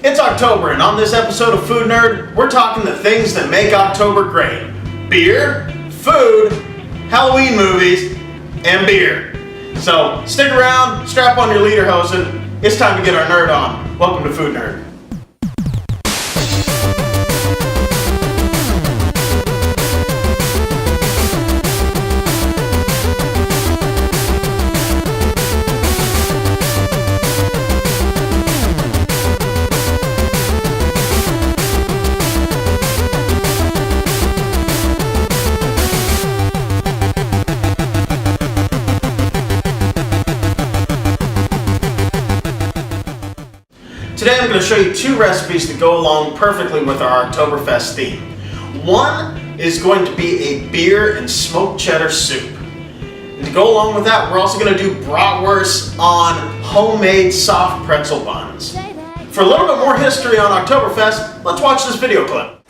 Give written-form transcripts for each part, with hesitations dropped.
It's October, and on this episode of Food Nerd, we're talking the things that make October great. Beer, food, Halloween movies, and beer. So stick around, strap on your lederhosen. It's time to get our nerd on. Welcome to Food Nerd. Today I'm going to show you two recipes that go along perfectly with our Oktoberfest theme. One is going to be a beer and smoked cheddar soup. And to go along with that, we're also going to do Bratwurst on homemade soft pretzel buns. For a little bit more history on Oktoberfest, let's watch this video clip.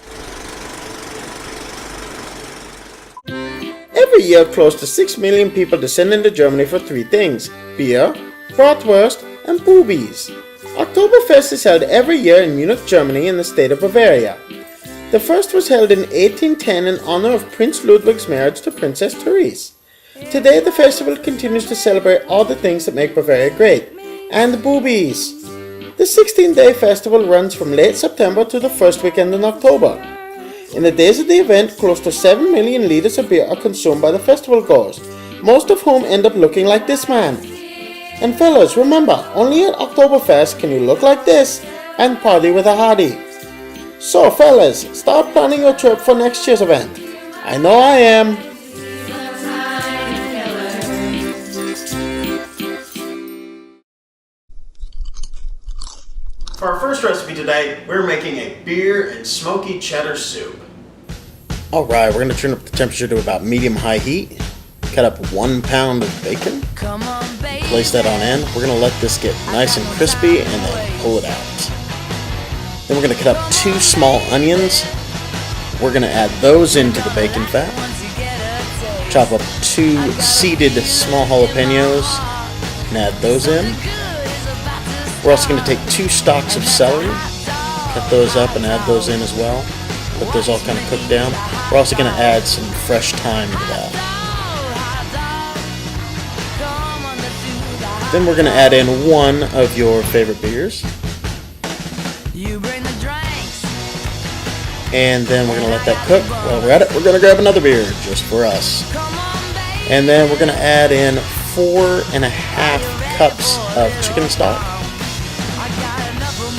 Every year, close to 6 million people descend into Germany for three things: beer, Bratwurst, and boobies. Oktoberfest is held every year in Munich, Germany, in the state of Bavaria. The first was held in 1810 in honor of Prince Ludwig's marriage to Princess Therese. Today, the festival continues to celebrate all the things that make Bavaria great, and the boobies. The 16-day festival runs from late September to the first weekend in October. In the days of the event, close to 7 million liters of beer are consumed by the festival goers, most of whom end up looking like this man. And fellas, remember, only at Oktoberfest can you look like this and party with a hottie. So fellas, start planning your trip for next year's event. I know I am. For our first recipe today, we're making a beer and smoky cheddar soup. Alright, we're going to turn up the temperature to about medium-high heat. Cut up 1 pound of bacon. Place that on in. We're going to let this get nice and crispy and then pull it out. Then we're going to cut up 2 small onions. We're going to add those into the bacon fat. Chop up 2 seeded small jalapenos and add those in. We're also going to take 2 stalks of celery, cut those up and add those in as well. Let those all kind of cook down. We're also going to add some fresh thyme to that. Then we're going to add in 1 of your favorite beers. And then we're going to let that cook. While we're at it, we're going to grab another beer just for us. And then we're going to add in 4.5 cups of chicken stock.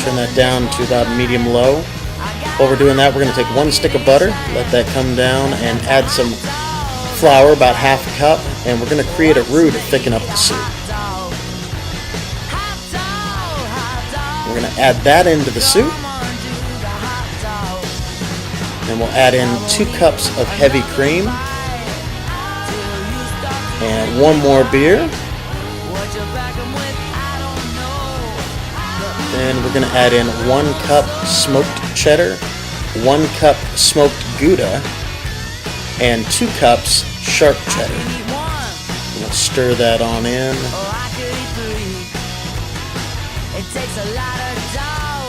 Turn that down to about medium-low. While we're doing that, we're going to take 1 stick of butter, let that come down, and add some flour, about 1/2 cup, and we're going to create a roux to thicken up the soup. We're going to add that into the soup. Then we'll add in 2 cups of heavy cream. And 1 more beer. Then we're going to add in 1 cup smoked cheddar, 1 cup smoked Gouda, and 2 cups sharp cheddar. We'll stir that on in.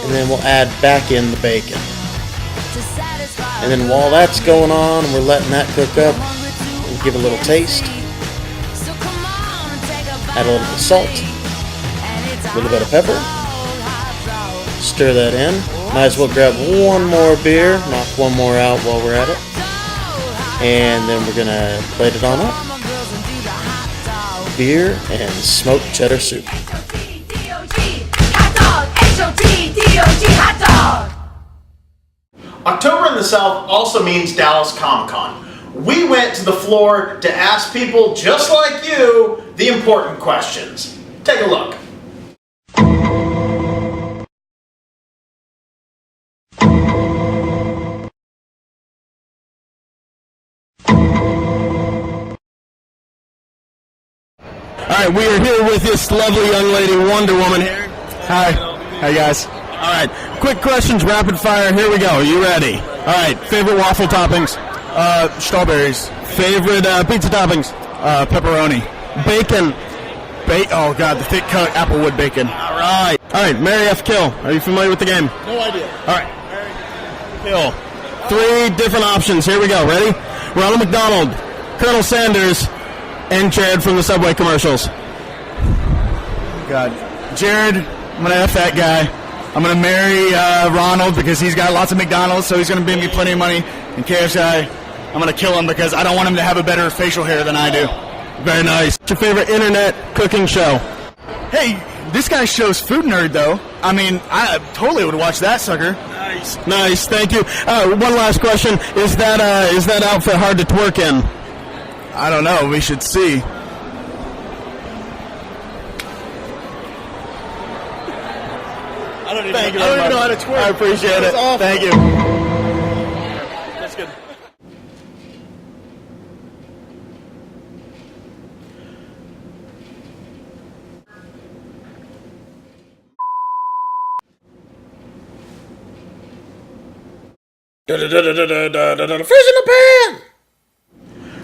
And then we'll add back in the bacon. And then while that's going on, we're letting that cook up, we'll give a little taste. Add a little bit of salt, a little bit of pepper. Stir that in. Might as well grab 1 more beer, knock 1 more out while we're at it. And then we're going to plate it on up. Beer and smoked cheddar soup. October in the South also means Dallas Comic-Con. We went to the floor to ask people just like you the important questions. Take a look. Alright, we are here with this lovely young lady, Wonder Woman here. Hi. Hi, guys. Alright, quick questions, rapid fire. Here we go. You ready? Alright, favorite waffle toppings? Strawberries. Favorite pizza toppings? Pepperoni. Bacon. Oh, God, the thick cut applewood bacon. Alright. All right, Marry F. Kill. Are you familiar with the game? No idea. All right. Kill. 3 different options. Here we go. Ready? Ronald McDonald, Colonel Sanders, and Jared from the Subway commercials. God. Jared, I'm going to F that guy. I'm going to marry Ronald because he's got lots of McDonald's, so he's going to bring me plenty of money. And KFC, I'm going to kill him because I don't want him to have a better facial hair than I do. Very nice. What's your favorite internet cooking show? Hey, this guy shows Food Nerd, though. I mean, I totally would watch that sucker. Nice. Thank you. One last question. Is that outfit hard to twerk in? I don't know. We should see. I don't even know how to twerk. I appreciate it. Awesome. Thank you. That's good. Fish in the pan!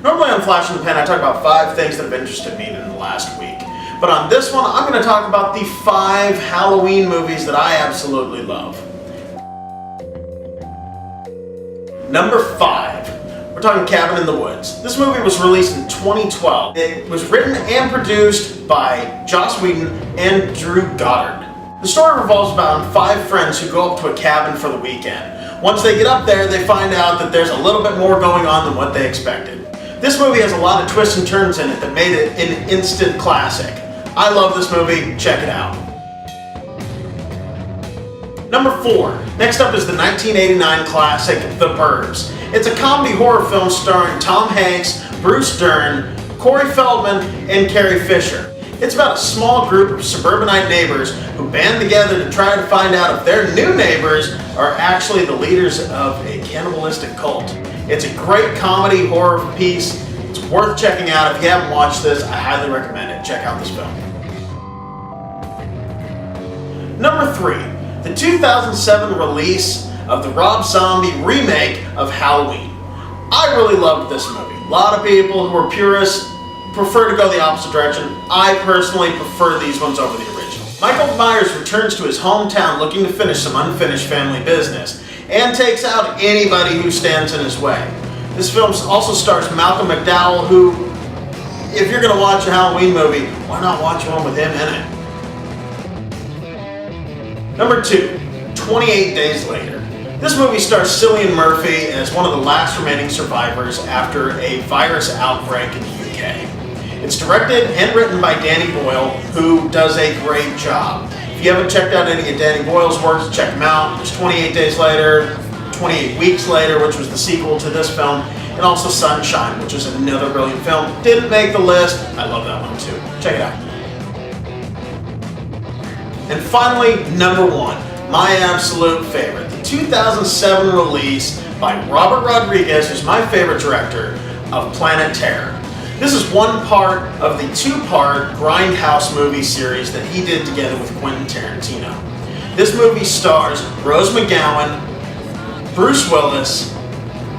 Normally on Flash in the Pan, I talk about 5 things that have interested me in the last week. But on this one, I'm going to talk about the 5 Halloween movies that I absolutely love. Number 5. We're talking Cabin in the Woods. This movie was released in 2012. It was written and produced by Joss Whedon and Drew Goddard. The story revolves around 5 friends who go up to a cabin for the weekend. Once they get up there, they find out that there's a little bit more going on than what they expected. This movie has a lot of twists and turns in it that made it an instant classic. I love this movie. Check it out. Number 4. Next up is the 1989 classic, The Burbs. It's a comedy horror film starring Tom Hanks, Bruce Dern, Corey Feldman, and Carrie Fisher. It's about a small group of suburbanite neighbors who band together to try to find out if their new neighbors are actually the leaders of a cannibalistic cult. It's a great comedy horror piece. It's worth checking out. If you haven't watched this, I highly recommend it. Check out this film. Number 3. The 2007 release of the Rob Zombie remake of Halloween. I really loved this movie. A lot of people who are purists prefer to go the opposite direction. I personally prefer these ones over the original. Michael Myers returns to his hometown looking to finish some unfinished family business and takes out anybody who stands in his way. This film also stars Malcolm McDowell, who, if you're going to watch a Halloween movie, why not watch one with him in it? Number 2, 28 Days Later. This movie stars Cillian Murphy as one of the last remaining survivors after a virus outbreak in the UK. It's directed and written by Danny Boyle, who does a great job. If you haven't checked out any of Danny Boyle's works, check them out. There's 28 Days Later, 28 Weeks Later, which was the sequel to this film, and also Sunshine, which is another brilliant film. Didn't make the list. I love that one too. Check it out. And finally, number 1, my absolute favorite, the 2007 release by Robert Rodriguez, who's my favorite director, of Planet Terror. This is one part of the 2-part Grindhouse movie series that he did together with Quentin Tarantino. This movie stars Rose McGowan, Bruce Willis,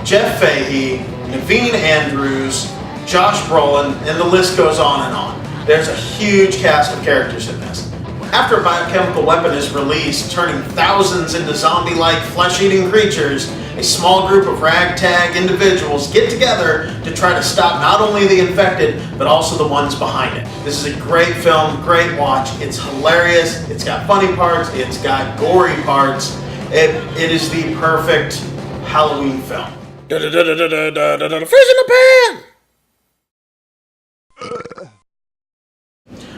Jeff Fahey, Naveen Andrews, Josh Brolin, and the list goes on and on. There's a huge cast of characters in this. After a biochemical weapon is released, turning thousands into zombie-like flesh-eating creatures, a small group of ragtag individuals get together to try to stop not only the infected, but also the ones behind it. This is a great film, great watch. It's hilarious, it's got funny parts, it's got gory parts. It is the perfect Halloween film. Fish in the pan!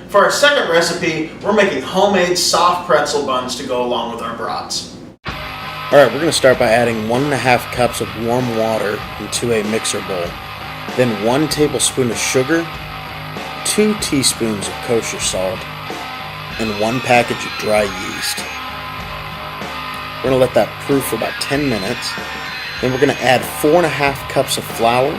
For our second recipe, we're making homemade soft pretzel buns to go along with our brats. Alright, we're going to start by adding 1.5 cups of warm water into a mixer bowl. Then 1 tablespoon of sugar, 2 teaspoons of kosher salt, and 1 package of dry yeast. We're going to let that proof for about 10 minutes. Then we're going to add 4.5 cups of flour,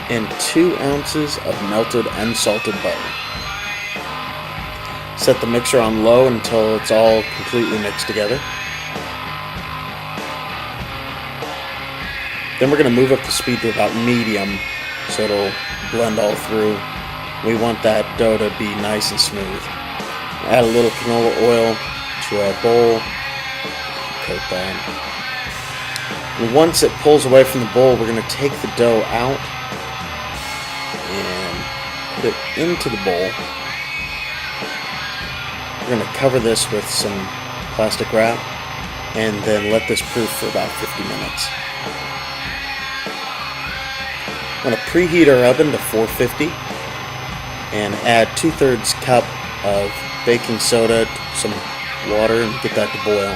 and 2 ounces of melted unsalted butter. Set the mixer on low until it's all completely mixed together. Then we're going to move up the speed to about medium so it'll blend all through. We want that dough to be nice and smooth. Add a little canola oil to our bowl. Coat that. And once it pulls away from the bowl, we're going to take the dough out and put it into the bowl. We're going to cover this with some plastic wrap and then let this proof for about 50 minutes. I'm going to preheat our oven to 450 and add 2/3 cup of baking soda, some water, and get that to boil.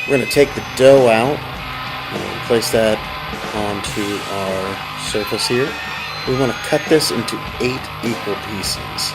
We're going to take the dough out and place that onto our surface here. We want to cut this into 8 equal pieces.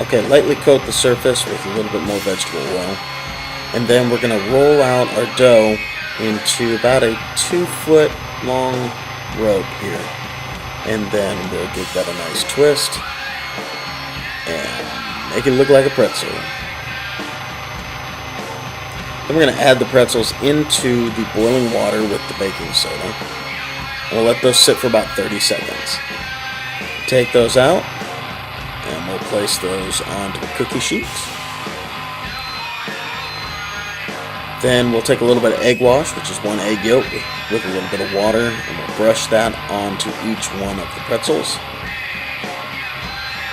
Okay, lightly coat the surface with a little bit more vegetable oil. And then we're going to roll out our dough into about a 2-foot long rope here. And then we'll give that a nice twist and make it look like a pretzel. Then we're going to add the pretzels into the boiling water with the baking soda. And we'll let those sit for about 30 seconds. Take those out. And we'll place those onto the cookie sheets. Then we'll take a little bit of egg wash, which is 1 egg yolk with a little bit of water, and we'll brush that onto each one of the pretzels.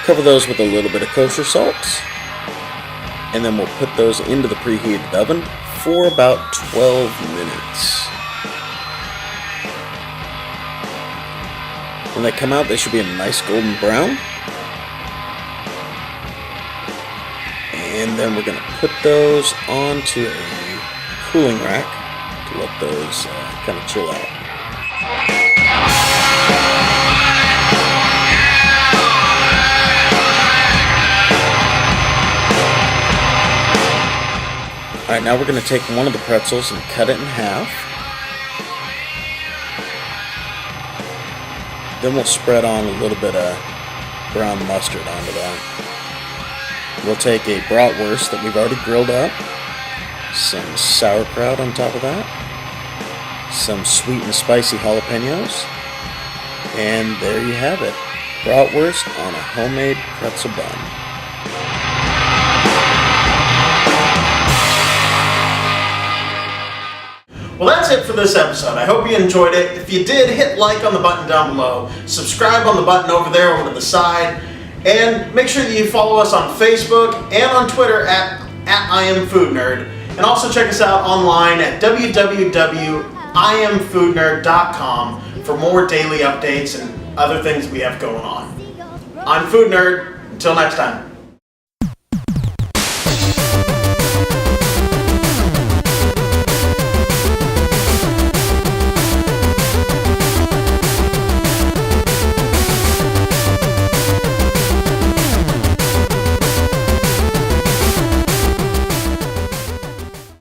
Cover those with a little bit of kosher salt. And then we'll put those into the preheated oven for about 12 minutes. When they come out, they should be a nice golden brown. And then we're going to put those onto a cooling rack to let those kind of chill out. Alright, now we're going to take one of the pretzels and cut it in half. Then we'll spread on a little bit of brown mustard onto that. We'll take a Bratwurst that we've already grilled up, some sauerkraut on top of that, some sweet and spicy jalapenos, and there you have it, Bratwurst on a homemade pretzel bun. Well, that's it for this episode. I hope you enjoyed it. If you did, hit like on the button down below, subscribe on the button over there over to the side, and make sure that you follow us on Facebook and on Twitter at I Am Food Nerd. And also check us out online at www.iamfoodnerd.com for more daily updates and other things we have going on. I'm Food Nerd. Until next time.